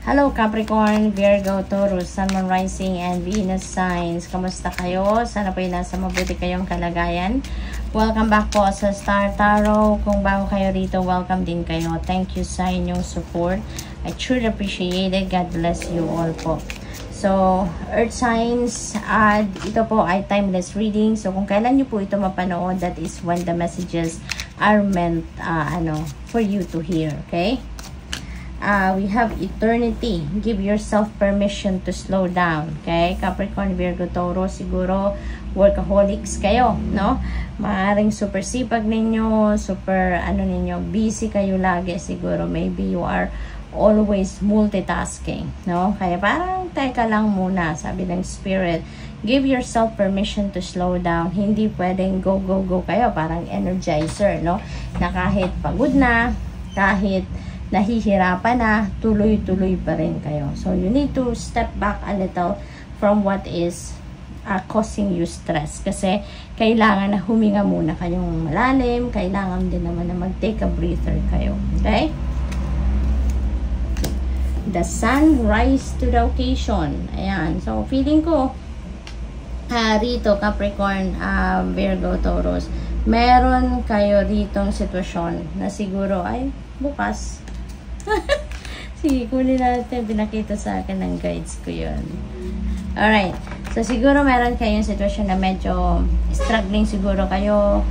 Hello Capricorn, Virgo, Taurus, Sun, Moon, Rising, and Venus signs. Kamusta kayo? Sana po nasa mabuti kayong kalagayan. Welcome back po sa Star Tarot. Kung bago kayo rito, welcome din kayo. Thank you sa inyong support. I truly appreciate it. God bless you all po. So, Earth signs, ito po ay timeless reading. So, kung kailan nyo po ito mapanood, that is when the messages are meant for you to hear. Okay? We have eternity. Give yourself permission to slow down. Okay? Capricorn, Virgo, Taurus, siguro workaholics kayo, no? Maaring super sipag ninyo, super ninyo, busy kayo lagi siguro. Maybe you are always multitasking, no? Kaya parang teka lang muna, sabi ng spirit. Give yourself permission to slow down. Hindi pwedeng go, go, go kayo. Parang energizer, no? Na kahit pagod na, kahit nahihirapan na, tuloy-tuloy pa rin kayo. So, you need to step back a little from what is causing you stress. Kasi, kailangan na huminga muna kayong malalim. Kailangan din naman na mag-take a breather kayo. Okay? The sun rise to the occasion. Ayan. So, feeling ko, rito, Capricorn, Virgo, Taurus, meron kayo ritong sitwasyon na siguro, ay, bukas. Sige, kunin natin. Pinakita sa akin ng guides ko yun. Alright. So, siguro meron kayong sitwasyon na medyo struggling siguro kayo.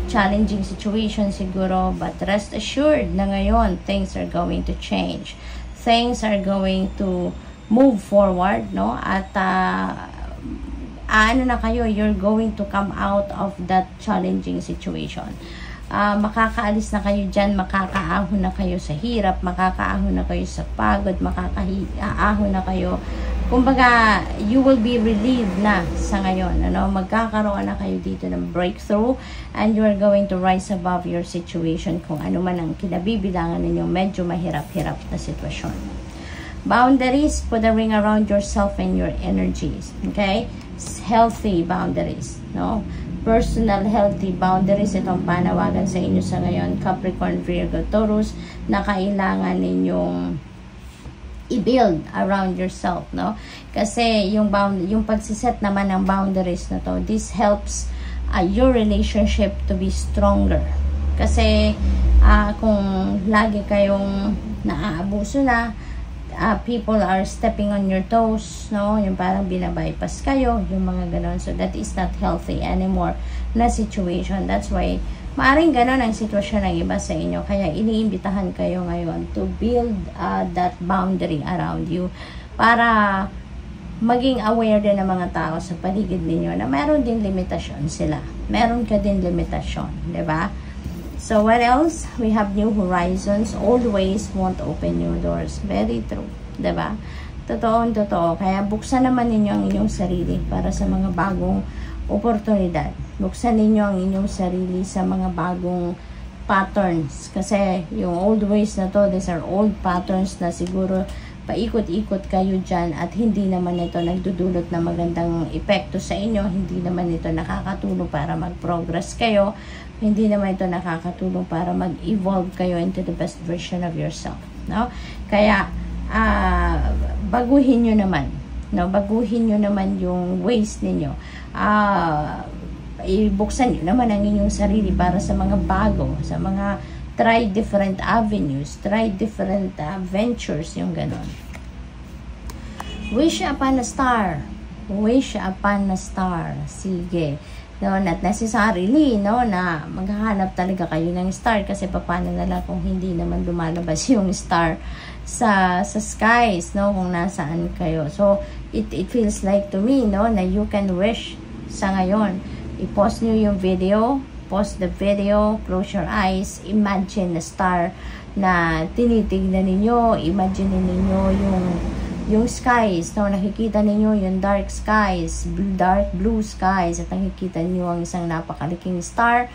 Challenging situation siguro. But rest assured na ngayon, things are going to change. Things are going to move forward, no? At, na kayo, you're going to come out of that challenging situation. Makakaalis na kayo dyan, makakaahon na kayo sa hirap, makakaahon na kayo sa pagod, makakaahon na kayo. Kumbaga, you will be relieved na sa ngayon. Magkakaroon na kayo dito ng breakthrough and you are going to rise above your situation kung ano man ang kinabibilangan ninyo medyo mahirap-hirap na sitwasyon. Boundaries, put a ring around yourself and your energies. Okay? Healthy boundaries. No? Personal healthy boundaries, itong panawagan sa inyo sa ngayon, Capricorn, Virgo, Taurus, na kailangan ninyong i-build around yourself, no? Kasi yung pagsiset naman ng boundaries na to, this helps your relationship to be stronger. Kasi kung lagi kayong naaabuso na, people are stepping on your toes, no? Yung parang binabypass kayo, yung mga ganon. So, that is not healthy anymore na situation. That's why, maaring ganon ang sitwasyon ng iba sa inyo. Kaya, iniimbitahan kayo ngayon to build that boundary around you para maging aware din ng mga tao sa paligid ninyo na meron din limitasyon sila. Meron ka din limitasyon, di ba? So, what else? We have new horizons. Old ways won't open new doors. Very true. Diba? Totoo. Kaya, buksan naman ninyo ang inyong sarili para sa mga bagong oportunidad. Buksan ninyo ang inyong sarili sa mga bagong patterns. Kasi, yung old ways na to, these are old patterns na siguro paikot-ikot kayo dyan at hindi naman ito nagdudulot na magandang epekto sa inyo. Hindi naman ito nakakatulong para mag-progress kayo. Hindi naman ito nakakatulong para mag-evolve kayo into the best version of yourself, no? Kaya, baguhin nyo naman, no? Baguhin nyo naman yung ways ninyo. Ibuksan nyo naman ang inyong sarili para sa mga bago, sa mga try different avenues, try different ventures, yung ganon. Wish upon a star. Wish upon a star. Sige. No, not necessarily, no, na maghahanap talaga kayo ng star kasi paano na lang kung hindi naman lumalabas yung star sa skies, no, kung nasaan kayo. So, it feels like to me, no, na you can wish sa ngayon. I-pause nyo yung video, pause the video, close your eyes, imagine a star na tinitignan ninyo, imagine ninyo yung skies, no? Nakikita ninyo yung dark skies, dark blue skies, at nakikita niyo ang isang napakaliking star.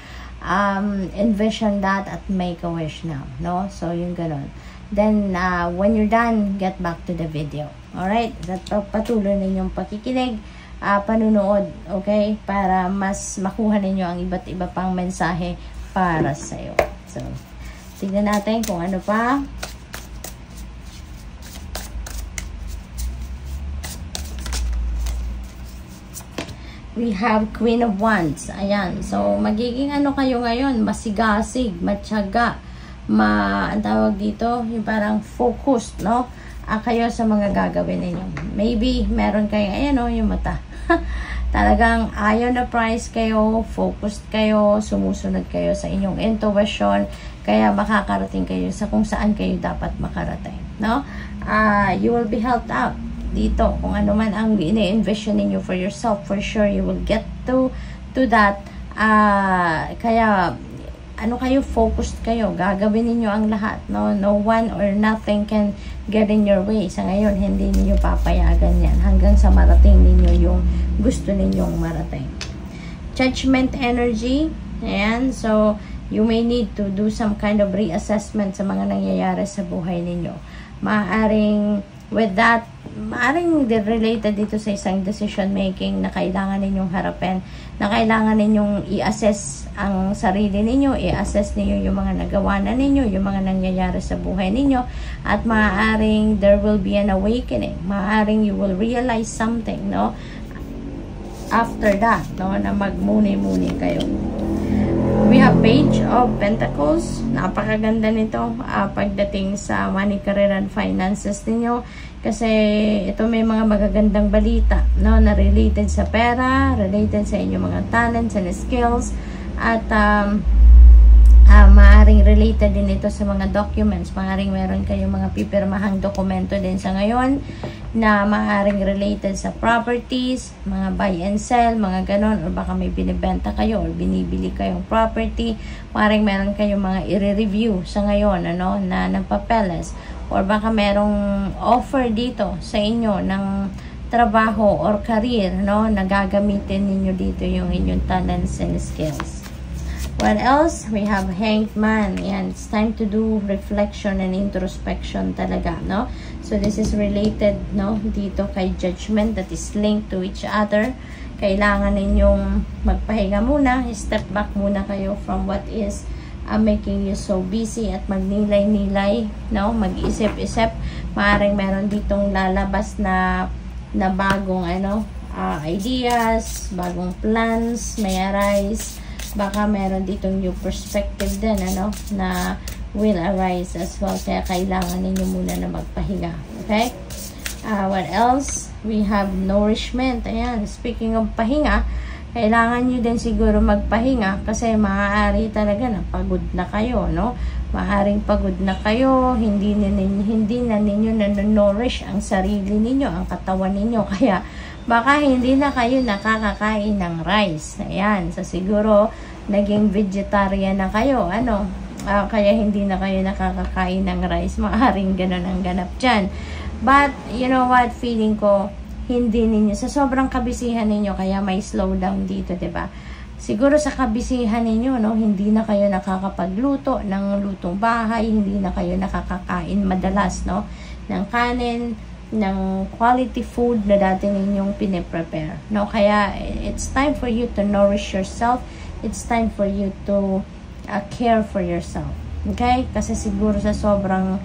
Envision that at make a wish now, no? So, yung ganon. Then, when you're done, get back to the video. Alright? Patuloy ninyong pakikinig, panunood, okay? Para mas makuha ninyo ang iba't iba pang mensahe para sa'yo. So, tignan natin kung ano pa. We have Queen of Wands. Ayan. So, magiging ano kayo ngayon? Masigasig, matyaga, ang tawag dito, yung parang focused, no? Kayo sa mga gagawin ninyo. Maybe, meron kayo, ayan o, yung mata. Talagang ayaw na price kayo, focused kayo, sumusunod kayo sa inyong intuition, kaya makakarating kayo sa kung saan kayo dapat makarating, no? You will be helped out dito. Kung ano man ang ini-envision ninyo for yourself, for sure you will get to that. Kaya ano kayo, focused kayo, gagawin ninyo ang lahat, no? No one or nothing can get in your way. Sa ngayon, hindi ninyo papayagan yan hanggang sa marating ninyo yung gusto ninyong marating. Judgment energy. Ayan. So, you may need to do some kind of reassessment sa mga nangyayari sa buhay ninyo. Maaring with that, maaring related dito sa isang decision making na kailangan ninyong harapin, na kailangan ninyong i-assess ang sarili ninyo, i-assess ninyo yung mga nagawa na ninyo, yung mga nangyayari sa buhay ninyo, at maaring there will be an awakening, maaring you will realize something, no? After that, no, na magmuni-muni kayo. We have Page of Pentacles. Napakaganda nito pagdating sa money, career, and finances ninyo. Kasi ito may mga magagandang balita, no, na related sa pera, related sa inyong mga talents and skills. At maaring related din ito sa mga documents. Maaring meron kayong mga pipirmahang dokumento din sa ngayon na maaring related sa properties, mga buy and sell, mga ganon, or baka may binibenta kayo or binibili kayong property. Maaring meron kayong mga i-review sa ngayon, ano, na nagpapeles, or baka merong offer dito sa inyo ng trabaho or career, no, na gagamitin ninyo dito yung inyong talents and skills. What else? We have Hanged Man. Yan, it's time to do reflection and introspection talaga, no? So, this is related, no, dito kay judgment that is linked to each other. Kailangan ninyong magpahinga muna, step back muna kayo from what is making you so busy at magnilay-nilay, no? Mag-isip-isip. Maaaring meron ditong lalabas na bagong, ideas, bagong plans, may arise. Baka meron ditong new perspective din, na will arise as well. Kaya kailangan ninyo muna na magpahinga. Okay? What else? We have nourishment. Ayan, speaking of pahinga, kailangan nyo din siguro magpahinga kasi maaari talaga na pagod na kayo, no? Maaaring pagod na kayo, hindi na ninyo na-nourish ang sarili ninyo, ang katawan ninyo. Kaya baka hindi na kayo nakakakain ng rice. Ayan. So, siguro, naging vegetarian na kayo. Kaya hindi na kayo nakakakain ng rice. Maaaring ganun ang ganap dyan. But, you know what? Feeling ko, hindi ninyo. Sa sobrang kabisihan ninyo, kaya may slowdown dito, diba? Siguro sa kabisihan ninyo, no? Hindi na kayo nakakapagluto ng lutong bahay. Hindi na kayo nakakakain madalas, no? Ng kanin, ng quality food na dati ninyong piniprepare, no? Kaya it's time for you to nourish yourself. It's time for you to care for yourself, okay? Kasi siguro sa sobrang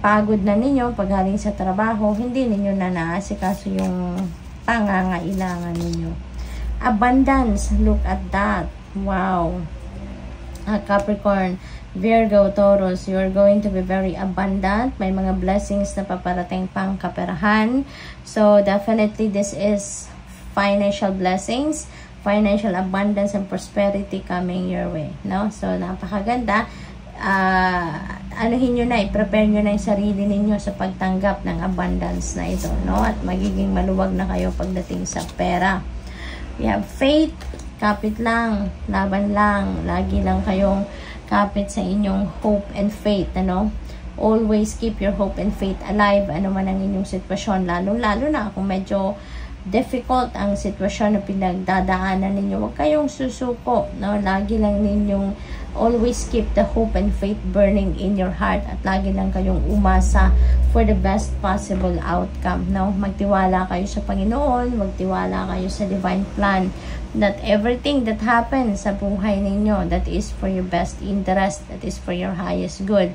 pagod na ninyo pagaling sa trabaho, hindi ninyo na naasikaso yung pangangailangan ninyo. Abundance, look at that. Wow. Capricorn, Virgo, Taurus, you are going to be very abundant. May mga blessings na paparating pang kaperahan. So, definitely this is financial blessings, financial abundance and prosperity coming your way, no? So, napakaganda. Anuhin nyo na, i-prepare nyo na yung sarili ninyo sa pagtanggap ng abundance na ito, no? At magiging maluwag na kayo pagdating sa pera. We have faith, kapit lang, laban lang, lagi lang kayong kapit sa inyong hope and faith, Always keep your hope and faith alive, ano man ang inyong sitwasyon, lalo na kung medyo difficult ang sitwasyon na pinagdadaanan ninyo, huwag kayong susuko, no? Lagi lang ninyong always keep the hope and faith burning in your heart at lagi lang kayong umasa for the best possible outcome, no? Magtiwala kayo sa Panginoon, magtiwala kayo sa divine plan, that everything that happens sa buhay ninyo, that is for your best interest, that is for your highest good.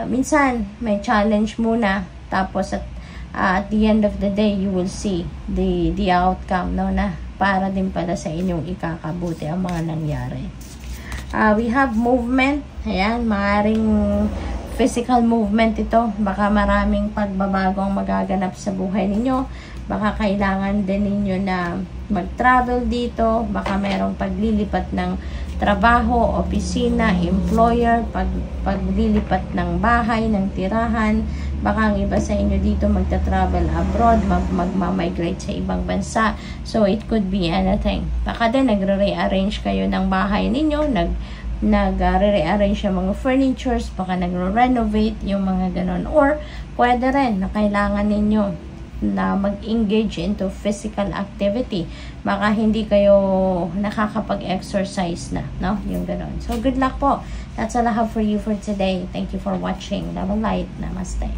Minsan, may challenge muna, tapos at the end of the day, you will see the outcome, no? Na para din pala sa inyong ikakabuti ang mga nangyari. We have movement. Ayan, maaaring physical movement ito. Baka maraming pagbabago ang magaganap sa buhay ninyo. Baka kailangan din ninyo na mag-travel dito. Baka merong paglilipat ng trabaho, opisina, employer, paglilipat ng bahay, ng tirahan. Baka ang iba sa inyo dito magta-travel abroad, magma-migrate sa ibang bansa. So, it could be anything. Baka din nagre-rearrange kayo ng bahay ninyo, nag-rearrange yung mga furnitures, baka nagre-renovate yung mga ganon. Or, pwede rin na kailangan ninyo na mag-engage into physical activity. Baka hindi kayo nakakapag-exercise na, no? Yung ganon. So, good luck po. That's all I have for you for today. Thank you for watching. Love and light. Namaste.